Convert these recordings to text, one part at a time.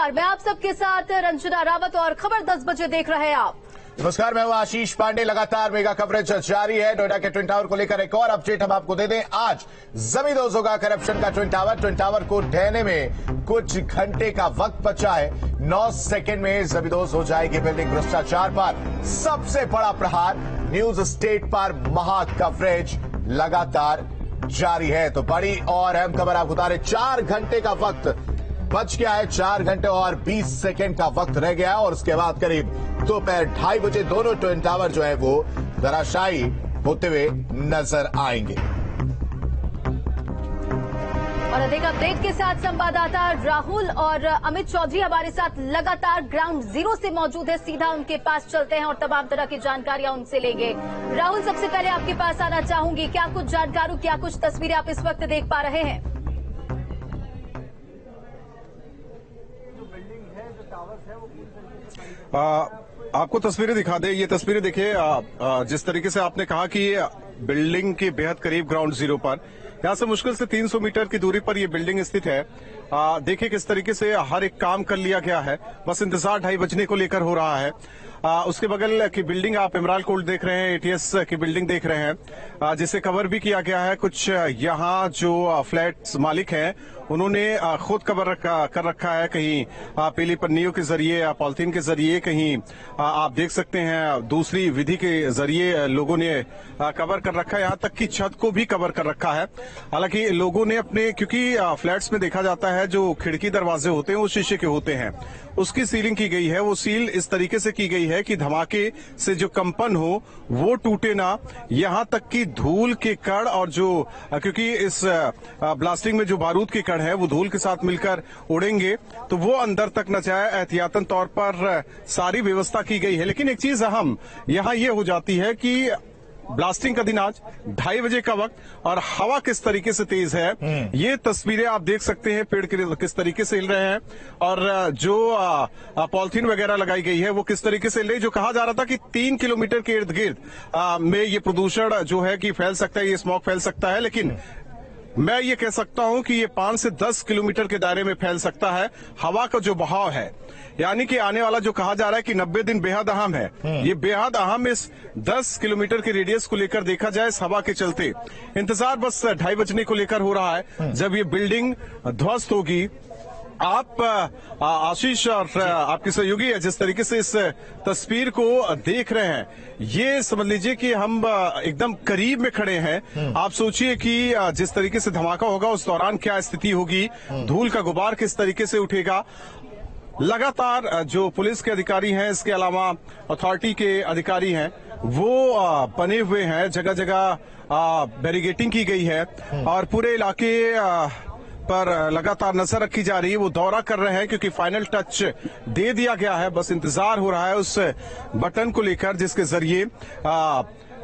नमस्कार, मैं आप सबके साथ रंजना रावत और खबर 10 बजे देख रहे हैं आप। नमस्कार, मैं हूं आशीष पांडे। लगातार मेगा कवरेज जारी है। नोएडा के ट्विन टावर को लेकर एक और अपडेट हम आपको दे दें। आज जमींदोज होगा करप्शन का ट्विन टावर को ढहने में कुछ घंटे का वक्त बचा है। 9 सेकंड में जमींदोज हो जाएगी बिल्डिंग। भ्रष्टाचार पर सबसे बड़ा प्रहार। न्यूज स्टेट पर महा कवरेज लगातार जारी है। तो बड़ी और अहम खबर आपको बता रहे, 4 घंटे का वक्त बच गया है। 4 घंटे और 20 सेकंड का वक्त रह गया है और उसके बाद करीब दोपहर 2:30 बजे दोनों ट्विन टावर जो है वो धराशायी होते हुए नजर आएंगे। और अधिक अपडेट के साथ संवाददाता राहुल और अमित चौधरी हमारे साथ लगातार ग्राउंड जीरो से मौजूद है। सीधा उनके पास चलते हैं और तमाम तरह की जानकारियां उनसे लेंगे। राहुल, सबसे पहले आपके पास आना चाहूंगी, क्या कुछ जानकारी, क्या कुछ तस्वीरें आप इस वक्त देख पा रहे हैं? आपको तस्वीरें दिखा दे। ये तस्वीरें देखिए, जिस तरीके से आपने कहा कि बिल्डिंग के बेहद करीब ग्राउंड जीरो पर, यहाँ से मुश्किल से 300 मीटर की दूरी पर ये बिल्डिंग स्थित है। देखिए किस तरीके से हर एक काम कर लिया गया है। बस इंतजार 2:30 बजने को लेकर हो रहा है। उसके बगल की बिल्डिंग आप इमराल कोर्ट देख रहे हैं, एटीएस की बिल्डिंग देख रहे हैं, जिसे कवर भी किया गया है। कुछ यहाँ जो फ्लैट्स मालिक हैं उन्होंने खुद कवर कर रखा है, कहीं पीली पन्नियों के जरिए, पॉलिथीन के जरिए, कहीं आप देख सकते हैं दूसरी विधि के जरिए लोगों ने कवर कर रखा है। यहाँ तक कि छत को भी कवर कर रखा है। हालांकि लोगों ने अपने, क्योंकि फ्लैट्स में देखा जाता है जो खिड़की दरवाजे होते हैं वो शीशे के होते हैं, उसकी सीलिंग की गई है। वो सील इस तरीके से की गई है कि धमाके से जो कंपन हो वो टूटे ना। यहाँ तक कि धूल के कण और जो, क्योंकि इस ब्लास्टिंग में जो बारूद के कण है वो धूल के साथ मिलकर उड़ेंगे तो वो अंदर तक न जाए, एहतियातन तौर पर सारी व्यवस्था की गई है। लेकिन एक चीज अहम यहाँ ये हो जाती है कि ब्लास्टिंग का दिन आज, 2:30 बजे का वक्त, और हवा किस तरीके से तेज है। ये तस्वीरें आप देख सकते हैं, पेड़ किस तरीके से हिल रहे हैं और जो पॉलिथीन वगैरह लगाई गई है वो किस तरीके से हिल रही। जो कहा जा रहा था कि 3 किलोमीटर के इर्द गिर्द में ये प्रदूषण जो है कि फैल सकता है, ये स्मॉग फैल सकता है, लेकिन मैं ये कह सकता हूं कि ये 5 से 10 किलोमीटर के दायरे में फैल सकता है। हवा का जो बहाव है, यानी कि आने वाला जो कहा जा रहा है कि 90 दिन बेहद अहम है, ये बेहद अहम इस 10 किलोमीटर के रेडियस को लेकर देखा जाए इस हवा के चलते। इंतजार बस 2:30 बजने को लेकर हो रहा है जब ये बिल्डिंग ध्वस्त होगी। आप आशीष और आपके सहयोगी है जिस तरीके से इस तस्वीर को देख रहे हैं, ये समझ लीजिए कि हम एकदम करीब में खड़े हैं। आप सोचिए कि जिस तरीके से धमाका होगा उस दौरान क्या स्थिति होगी, धूल का गुबार किस तरीके से उठेगा। लगातार जो पुलिस के अधिकारी हैं, इसके अलावा अथॉरिटी के अधिकारी हैं, वो बने हुए हैं। जगह जगह बैरिगेटिंग की गई है और पूरे इलाके पर लगातार नजर रखी जा रही है। वो दौरा कर रहे हैं क्योंकि फाइनल टच दे दिया गया है। बस इंतजार हो रहा है उस बटन को लेकर जिसके जरिए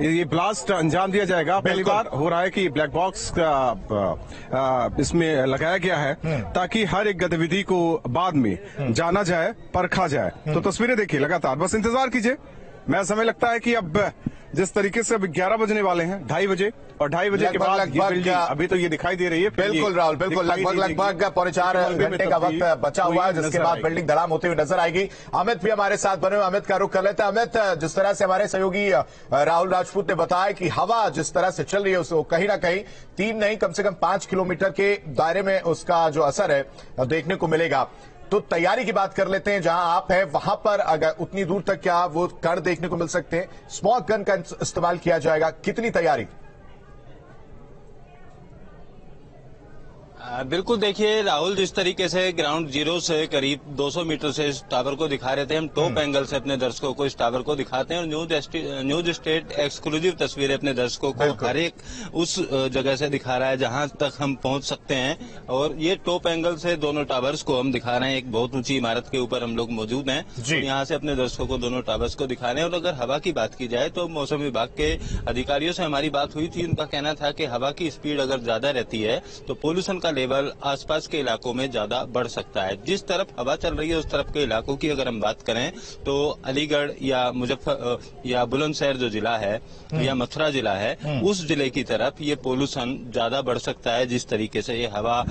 ये ब्लास्ट अंजाम दिया जाएगा। पहली बार हो रहा है कि ब्लैक बॉक्स इसमें लगाया गया है ताकि हर एक गतिविधि को बाद में जाना जाए, परखा जाए। तो तस्वीरें देखिए लगातार, बस इंतजार कीजिए। मैं समय लगता है कि अब जिस तरीके से अब 11 बजने वाले हैं, 2:30 बजे, और 2:30 बजे के बाद ये बिल्डिंग अभी तो ये दिखाई दे रही है। बिल्कुल राहुल, बिल्कुल लगभग 4.5 घंटे का वक्त बचा हुआ है, जिसके बाद बिल्डिंग धड़ाम होती हुई नजर आएगी। अमित भी हमारे साथ बने हुए, अमित का रुख कर लेते हैं। अमित, जिस तरह से हमारे सहयोगी राहुल राजपूत ने बताया कि हवा जिस तरह से चल रही है उसको कहीं ना कहीं 3 नहीं कम से कम 5 किलोमीटर के दायरे में उसका जो असर है देखने को मिलेगा। तो तैयारी की बात कर लेते हैं। जहां आप हैं वहां पर अगर उतनी दूर तक क्या वो कण देखने को मिल सकते हैं? स्मॉग गन का इस्तेमाल किया जाएगा, कितनी तैयारी? बिल्कुल, देखिए राहुल, जिस तरीके से ग्राउंड जीरो से करीब 200 मीटर से इस टावर को दिखा रहे थे, हम टॉप एंगल से अपने दर्शकों को इस टावर को दिखाते हैं और न्यूज स्टेट एक्सक्लूसिव तस्वीरें अपने दर्शकों को हर एक उस जगह से दिखा रहा है जहां तक हम पहुंच सकते हैं। और ये टॉप एंगल से दोनों टावर्स को हम दिखा रहे हैं। एक बहुत ऊंची इमारत के ऊपर हम लोग मौजूद हैं, तो यहाँ से अपने दर्शकों को दोनों टावर्स को दिखा रहे हैं। और अगर हवा की बात की जाए तो मौसम विभाग के अधिकारियों से हमारी बात हुई थी, उनका कहना था कि हवा की स्पीड अगर ज्यादा रहती है तो पोल्यूशन का लेवल आसपास के इलाकों में ज्यादा बढ़ सकता है। जिस तरफ हवा चल रही है उस तरफ के इलाकों की अगर हम बात करें तो अलीगढ़ या या बुलंदशहर जो जिला है या मथुरा जिला है, उस जिले की तरफ ये पोल्यूशन ज्यादा बढ़ सकता है। जिस तरीके से ये हवा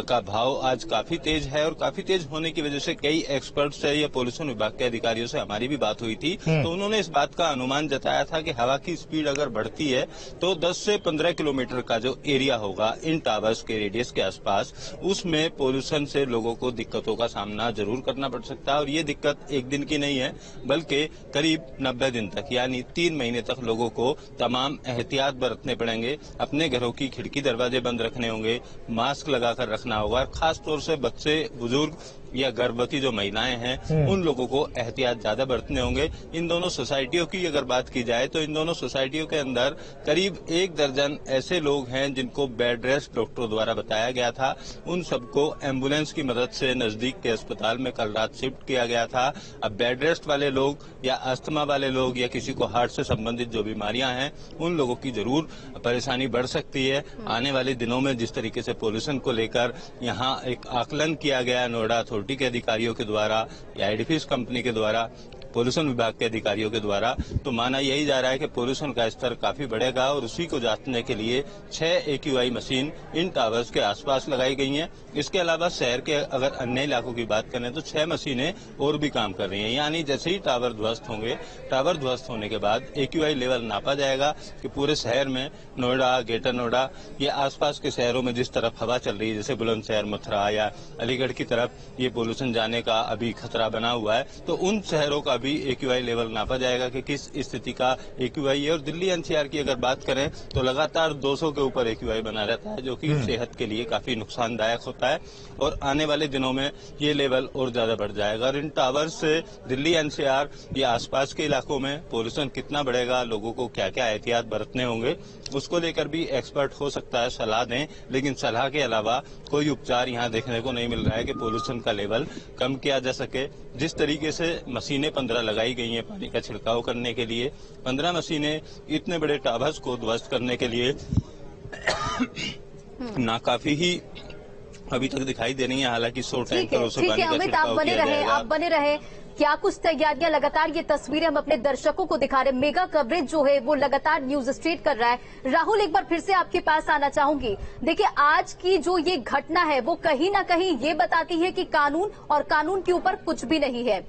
का भाव आज काफी तेज है और काफी तेज होने की वजह से कई एक्सपर्ट से या पोल्यूशन विभाग के अधिकारियों से हमारी भी बात हुई थी, तो उन्होंने इस बात का अनुमान जताया था कि हवा की स्पीड अगर बढ़ती है तो 10 से 15 किलोमीटर का जो एरिया होगा इन टावर्स के रेडियस के आसपास, उसमें पोल्यूशन से लोगों को दिक्कतों का सामना जरूर करना पड़ सकता है। और ये दिक्कत एक दिन की नहीं है, बल्कि करीब 90 दिन तक यानी 3 महीने तक लोगों को तमाम एहतियात बरतने पड़ेंगे। अपने घरों की खिड़की दरवाजे बंद रखने होंगे, मास्क लगाकर रखना होगा, खास तौर से बच्चे, बुजुर्ग या गर्भवती जो महिलाएं हैं उन लोगों को एहतियात ज्यादा बरतने होंगे। इन दोनों सोसाइटियों की अगर बात की जाए तो इन दोनों सोसाइटियों के अंदर करीब 1 दर्जन ऐसे लोग हैं जिनको बेड रेस्ट डॉक्टरों द्वारा बताया गया था। उन सबको एम्बुलेंस की मदद से नजदीक के अस्पताल में कल रात शिफ्ट किया गया था। अब बेड रेस्ट वाले लोग या अस्थमा वाले लोग या किसी को हार्ट से संबंधित जो बीमारियां हैं उन लोगों की जरूर परेशानी बढ़ सकती है। आने वाले दिनों में जिस तरीके से पोल्यूशन को लेकर यहाँ एक आकलन किया गया नोएडा अथॉरिटी के अधिकारियों के द्वारा या एडिफिस कंपनी के द्वारा, पोल्यूशन विभाग के अधिकारियों के द्वारा, तो माना यही जा रहा है कि पोल्यूशन का स्तर काफी बढ़ेगा और उसी को जांचने के लिए 6 AQI मशीन इन टावर्स के आसपास लगाई गई हैं। इसके अलावा शहर के अगर अन्य इलाकों की बात करें तो 6 मशीनें और भी काम कर रही हैं। यानी जैसे ही टावर ध्वस्त होंगे, टावर ध्वस्त होने के बाद AQI लेवल नापा जाएगा कि पूरे शहर में नोएडा, ग्रेटर नोएडा या आसपास के शहरों में जिस तरफ हवा चल रही है, जैसे बुलंदशहर, मथुरा या अलीगढ़ की तरफ ये पोल्यूशन जाने का अभी खतरा बना हुआ है, तो उन शहरों का भी AQI लेवल नापा जाएगा कि किस स्थिति का AQI है। और दिल्ली NCR की अगर बात करें तो लगातार 200 के ऊपर AQI बना रहता है, जो कि सेहत के लिए काफी नुकसानदायक होता है और आने वाले दिनों में ये लेवल और ज्यादा बढ़ जाएगा। और इन टावर्स से दिल्ली NCR या आसपास के इलाकों में पोल्यूशन कितना बढ़ेगा, लोगों को क्या क्या एहतियात बरतने होंगे, उसको लेकर भी एक्सपर्ट हो सकता है सलाह दें। लेकिन सलाह के अलावा कोई उपचार यहाँ देखने को नहीं मिल रहा है कि पोल्यूशन का लेवल कम किया जा सके। जिस तरीके से मशीनें 15 लगाई गई हैं पानी का छिड़काव करने के लिए, 15 मशीनें इतने बड़े टावर्स को ध्वस्त करने के लिए ना काफी ही अभी तक दिखाई दे रही है। हालांकि 100 टैंकरों से पानी का छिड़काव किया जाएगा। आप बने रहे, क्या कुछ तैयारियां, लगातार ये तस्वीरें हम अपने दर्शकों को दिखा रहे हैं। मेगा कवरेज जो है वो लगातार न्यूज स्ट्रीट कर रहा है। राहुल, एक बार फिर से आपके पास आना चाहूंगी। देखिए, आज की जो ये घटना है वो कहीं ना कहीं ये बताती है कि कानून और कानून के ऊपर कुछ भी नहीं है।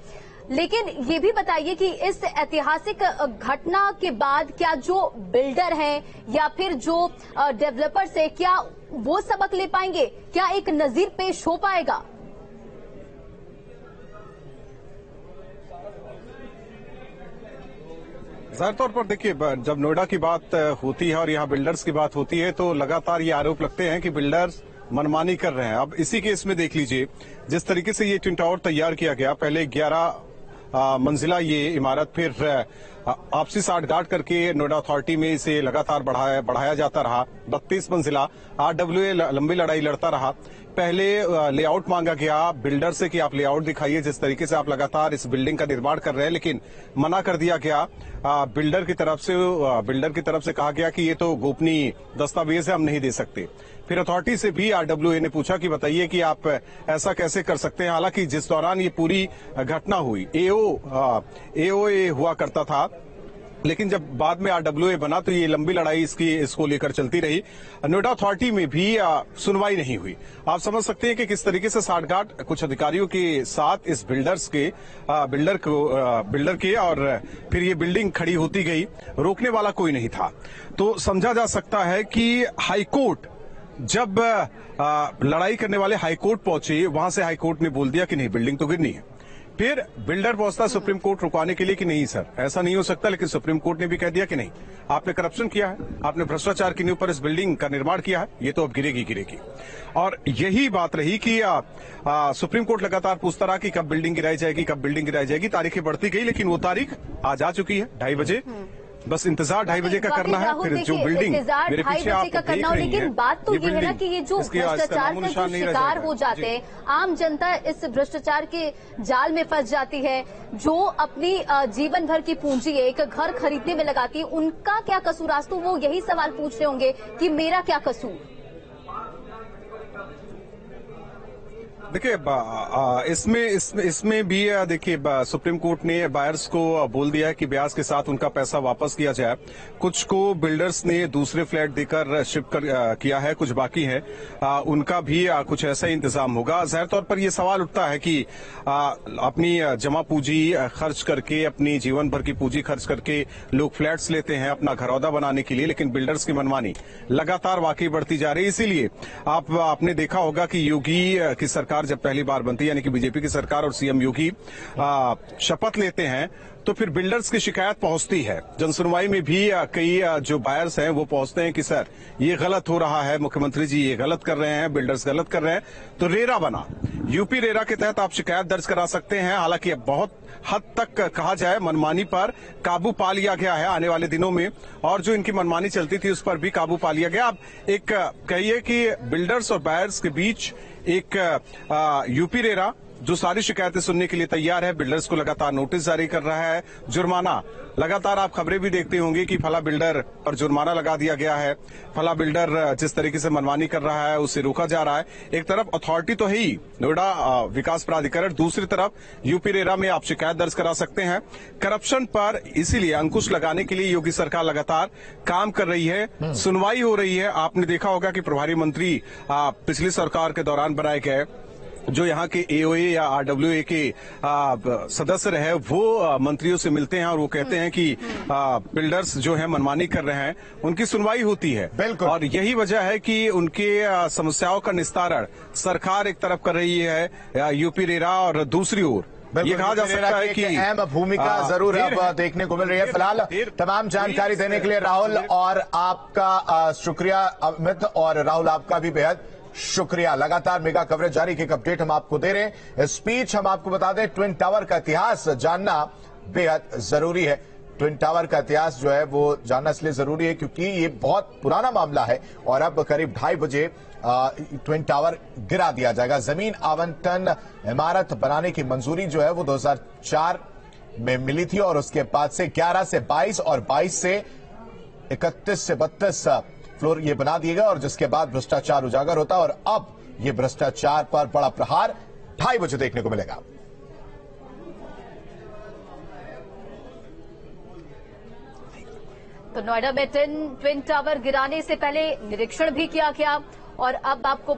लेकिन ये भी बताइए कि इस ऐतिहासिक घटना के बाद क्या जो बिल्डर हैं या फिर जो डेवलपर्स है, क्या वो सबक ले पाएंगे? क्या एक नजीर पेश हो पाएगा? जाहिर तौर पर देखिए, जब नोएडा की बात होती है और यहाँ बिल्डर्स की बात होती है तो लगातार ये आरोप लगते हैं कि बिल्डर्स मनमानी कर रहे हैं। अब इसी केस में देख लीजिए जिस तरीके से ये ट्विन टावर तैयार किया गया, पहले 11 मंजिला ये इमारत, फिर आपसी साठगांठ करके नोएडा अथॉरिटी में इसे लगातार बढ़ाया जाता रहा। 32 मंजिला RWA लंबी लड़ाई लड़ता रहा। पहले लेआउट मांगा गया बिल्डर से कि आप लेआउट दिखाइए जिस तरीके से आप लगातार इस बिल्डिंग का निर्माण कर रहे हैं, लेकिन मना कर दिया गया बिल्डर की तरफ से कहा गया कि ये तो गोपनीय दस्तावेज है, हम नहीं दे सकते। फिर अथॉरिटी से भी RWA ने पूछा कि बताइए कि आप ऐसा कैसे कर सकते हैं। हालांकि जिस दौरान ये पूरी घटना हुई AOA हुआ करता था, लेकिन जब बाद में RWA बना तो ये लंबी लड़ाई इसको लेकर चलती रही। नोएडा अथॉरिटी में भी सुनवाई नहीं हुई। आप समझ सकते हैं कि किस तरीके से साठगांठ कुछ अधिकारियों के साथ इस बिल्डर के और फिर ये बिल्डिंग खड़ी होती गई, रोकने वाला कोई नहीं था। तो समझा जा सकता है कि हाईकोर्ट जब लड़ाई करने वाले हाईकोर्ट पहुंचे, वहां से हाईकोर्ट ने बोल दिया कि नहीं, बिल्डिंग तो गिरनी है। फिर बिल्डर पहुंचता सुप्रीम कोर्ट रुकवाने के लिए कि नहीं सर ऐसा नहीं हो सकता, लेकिन सुप्रीम कोर्ट ने भी कह दिया कि नहीं, आपने करप्शन किया है, आपने भ्रष्टाचार की नींव पर इस बिल्डिंग का निर्माण किया है, ये तो अब गिरेगी। और यही बात रही कि सुप्रीम कोर्ट लगातार पूछता रहा कि कब बिल्डिंग गिराई जाएगी। तारीखें बढ़ती गई, लेकिन वो तारीख आज आ चुकी है 2:30 बजे। बस इंतजार 2:30 बजे का करना है। फिर जो बिल्डिंग मेरे पीछे आप देख रही हैं, लेकिन बात तो ये है ना कि ये जो भ्रष्टाचार का जो शिकार हो जाते हैं, आम जनता इस भ्रष्टाचार के जाल में फंस जाती है। जो अपनी जीवन भर की पूंजी एक घर खरीदने में लगाती है, उनका क्या कसूर? आज तो वो यही सवाल पूछ रहे होंगे कि मेरा क्या कसूर। देखिए इसमें भी देखिए सुप्रीम कोर्ट ने बायर्स को बोल दिया है कि ब्याज के साथ उनका पैसा वापस किया जाए। कुछ को बिल्डर्स ने दूसरे फ्लैट देकर शिफ्ट किया है, कुछ बाकी है, उनका भी कुछ ऐसा ही इंतजाम होगा। जाहिर तौर पर यह सवाल उठता है कि अपनी जमा पूंजी खर्च करके, अपनी जीवन भर की पूंजी खर्च करके लोग फ्लैट्स लेते हैं अपना घरौदा बनाने के लिए, लेकिन बिल्डर्स की मनमानी लगातार वाकई बढ़ती जा रही है। इसीलिए आपने देखा होगा कि योगी की सरकार जब पहली बार बनती है, यानी कि बीजेपी की सरकार और सीएम योगी शपथ लेते हैं, तो फिर बिल्डर्स की शिकायत पहुंचती है। जनसुनवाई में भी कई जो बायर्स हैं वो पहुंचते हैं कि सर ये गलत हो रहा है, मुख्यमंत्री जी ये गलत कर रहे हैं, बिल्डर्स गलत कर रहे हैं। तो रेरा बना, यूपी रेरा के तहत आप शिकायत दर्ज करा सकते हैं। हालांकि अब बहुत हद तक कहा जाए मनमानी पर काबू पा लिया गया है आने वाले दिनों में, और जो इनकी मनमानी चलती थी उस पर भी काबू पा लिया गया। अब एक कहिए कि बिल्डर्स और बायर्स के बीच एक यूपी रेरा जो सारी शिकायतें सुनने के लिए तैयार है, बिल्डर्स को लगातार नोटिस जारी कर रहा है, जुर्माना लगातार आप खबरें भी देखते होंगे कि फला बिल्डर पर जुर्माना लगा दिया गया है, फला बिल्डर जिस तरीके से मनमानी कर रहा है उसे रोका जा रहा है। एक तरफ अथॉरिटी तो है ही नोएडा विकास प्राधिकरण, दूसरी तरफ यूपी रेरा में आप शिकायत दर्ज करा सकते हैं करप्शन पर। इसीलिए अंकुश लगाने के लिए योगी सरकार लगातार काम कर रही है, सुनवाई हो रही है। आपने देखा होगा कि प्रभारी मंत्री पिछली सरकार के दौरान बनाए गए, जो यहाँ के एओए या आरडब्ल्यूए के सदस्य रहे, वो मंत्रियों से मिलते हैं और वो कहते हैं कि बिल्डर्स जो है मनमानी कर रहे हैं, उनकी सुनवाई होती है। बिल्कुल। और यही वजह है कि उनके समस्याओं का निस्तारण सरकार एक तरफ कर रही है, यूपी रेरा, और दूसरी ओर ये कहा जा सकता है कि अहम भूमिका जरूर अब देखने को मिल रही है। फिलहाल तमाम जानकारी देने के लिए राहुल और आपका शुक्रिया अमित, और राहुल आपका भी बेहद शुक्रिया। लगातार मेगा कवरेज जारी की अपडेट हम आपको दे रहे हैं। स्पीच हम आपको बता दें, ट्विन टावर का इतिहास जानना बेहद जरूरी है। ट्विन टावर का इतिहास जो है वो जानना इसलिए जरूरी है क्योंकि ये बहुत पुराना मामला है और अब करीब 2:30 बजे ट्विन टावर गिरा दिया जाएगा। जमीन आवंटन, इमारत बनाने की मंजूरी जो है वो 2004 में मिली थी और उसके बाद से 11 से 22 और 22 से 31 से 32 फ्लोर ये बना दिए गए, और जिसके बाद भ्रष्टाचार उजागर होता है। और अब ये भ्रष्टाचार पर बड़ा प्रहार 2:30 बजे देखने को मिलेगा। तो नोएडा में ट्विन टावर गिराने से पहले निरीक्षण भी किया गया और अब आपको